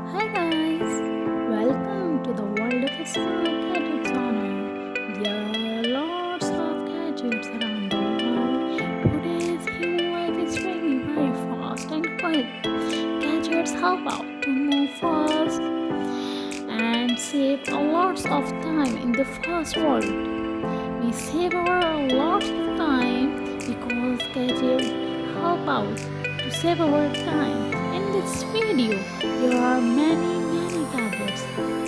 Hi guys, welcome to the world of smart gadgets honor. There are lots of gadgets around the world. Today's human life is really very fast and quick. Gadgets help out to move fast and save a lots of time in the fast world. We save our lots of time because gadgets help out to save our time. In this video, there are many gadgets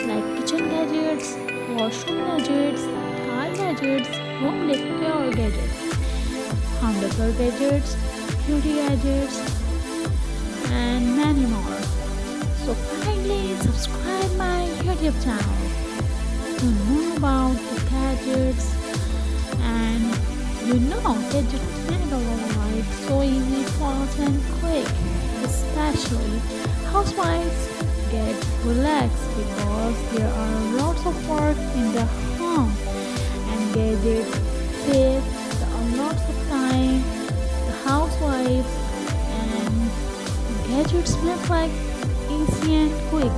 like kitchen gadgets, washroom gadgets, car gadgets, home decor gadgets, home decor gadgets, beauty gadgets, and many more. So kindly subscribe my YouTube channel to know about the gadgets and gadgets make our life so easy, fast and quick. Especially housewives get relaxed because there are lots of work in the home and gadgets save lots of time the housewives and gadgets make life easy and quick.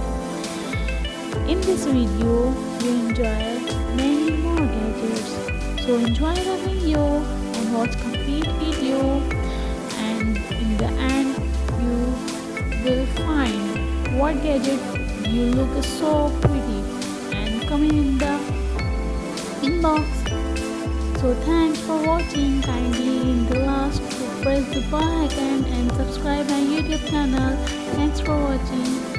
In this video, you enjoy many more gadgets. So enjoy the video and watch complete video, and in the end you will find what gadget you look so pretty and comment in the inbox. So thanks for watching. Kindly in the last press the bell icon and subscribe my YouTube channel. Thanks for watching.